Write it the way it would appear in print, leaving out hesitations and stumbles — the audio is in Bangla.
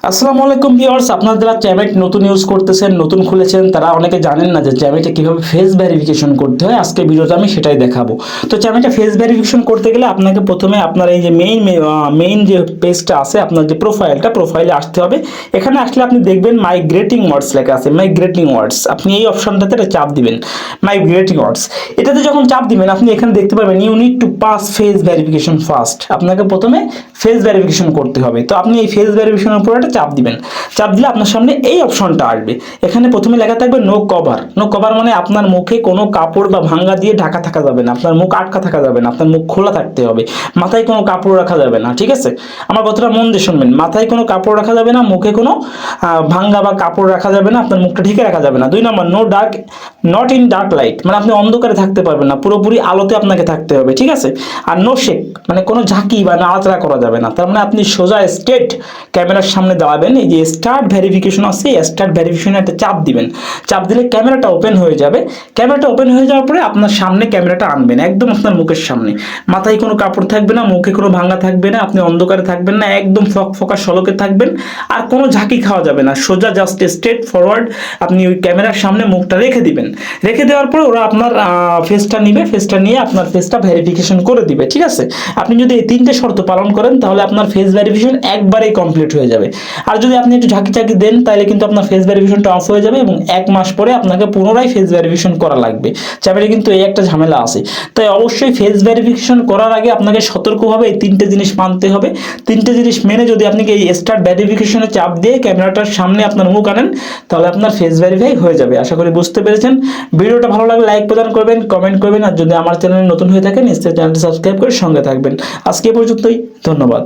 আসসালামু আলাইকুম ভিউয়ার্স, আপনারা যারা চ্যামেট নতুন ইউজ করতেছেন, নতুন খুলেছেন, তারা অনেকে জানেন না যে চ্যামেটে কিভাবে ফেস ভেরিফিকেশন করতে হয়। আজকে ভিডিওতে আমি সেটাই দেখাবো। তো চ্যামেটে ফেস ভেরিফিকেশন করতে গেলে আপনাকে প্রথমে আপনার এই যে মেইন যে পেজটা আছে, আপনার যে প্রোফাইলে আসতে হবে। এখানে আসলে আপনি দেখবেন মাইগ্রেটিং ওয়ার্ডস লেখা আছে, মাইগ্রেটিং ওয়ার্ডস। আপনি এই অপশনটাতে চাপ দিবেন, মাইগ্রেটিং ওয়ার্ডস। এটাতে যখন চাপ দিবেন আপনি এখানে দেখতে পাবেন you need to pass face verification first. আপনাকে প্রথমে ফেস ভেরিফিকেশন করতে হবে। তো আপনি এই ফেস ভেরিফিকেশনের উপর একটা চাপ দিবেন। চাপ দিলে আপনার সামনে এই অপশনটা আসবে। এখানে প্রথমে লেখা থাকবে নো কভার। নো কভার মানে আপনার মুখে কোনো কাপড় বা ভাঙ্গা দিয়ে ঢাকা থাকা যাবে না, আপনার মুখ আটকা থাকা যাবে না, আপনার মুখ খোলা থাকতে হবে। মাথায় কোনো কাপড় রাখা যাবে না, ঠিক আছে? আমার কথাটা মন দিয়ে শুনবেন। মাথায় কোনো কাপড় রাখা যাবে না, মুখে কোনো ভাঙ্গা বা কাপড় রাখা যাবে না, আপনার মুখটা ঢেকে রাখা যাবে না। 2 নম্বর, নট ইন ডার্ক লাইট, মানে আপনি অন্ধকারে থাকতে পারবেন না, পুরোপুরি আলোতে আপনাকে থাকতে হবে, ঠিক আছে? আর নো শেক, মানে কোনো ঝাঁকি বা নাড়াচাড়া করা যাবে না। তার মানে আপনি সোজা স্ট্রেট ক্যামেরার সামনে দাঁড়াবেন। এই যে স্টার্ট ভেরিফিকেশন আছে, স্টার্ট ভেরিফিকেশনে একটা চাপ দিবেন। চাপ দিলে ক্যামেরাটা ওপেন হয়ে যাবে। ক্যামেরাটা ওপেন হয়ে যাওয়ার পরে আপনার সামনে ক্যামেরাটা আনবেন, একদম আপনার মুখের সামনে। মাথায় কোনো কাপড় থাকবে না, মুখে কোনো ভাঙা থাকবে না, আপনি অন্ধকারে থাকবেন না, একদম ফকফকা সলকে থাকবেন। আর কোনো ঝাঁকি খাওয়া যাবে না, সোজা জাস্ট স্ট্রেট ফরওয়ার্ড আপনি ওই ক্যামেরার সামনে মুখটা রেখে দিবেন। রেখে দেওয়ার পরে ওরা আপনার ফেসটা নিবে, ফেসটা নিয়ে আপনার ফেসটা ভেরিফিকেশন করে দিবে, ঠিক আছে? আপনি যদি এই 3টে শর্ত পালন করেন তাহলে আপনার ফেস ভেরিফিকেশন একবারেই কমপ্লিট হয়ে যাবে। আর যদি আপনি একটু ঝাঁকি ঝাঁকি দেন তাহলে কিন্তু আপনার ফেস ভেরিফিকেশনটা অফ হয়ে যাবে এবং 1 মাস পরে আপনাকে পুনরায় ফেস ভেরিফিকেশন করা লাগবে। চ্যামেটে কিন্তু এই একটা ঝামেলা আছে। তাই অবশ্যই ফেস ভেরিফিকেশন করার আগে আপনাকে সতর্কভাবে এই 3টে জিনিস মানতে হবে। 3টে জিনিস মেনে যদি আপনি এই স্টার্ট ভেরিফিকেশনে চাপ দিয়ে ক্যামেরাটার সামনে আপনার মুখ আনেন তাহলে আপনার ফেস ভেরিফাই হয়ে যাবে। আশা করি বুঝতে পেরেছেন। ভিডিওটা ভালো লাগলে লাইক প্রদান করবেন, কমেন্ট করবেন, আর যদি আমার চ্যানেলে নতুন হয়ে থাকেন নিশ্চয়ই চ্যানেলটি সাবস্ক্রাইব করে সঙ্গে থাকবেন। আজকে পর্যন্তই, ধন্যবাদ।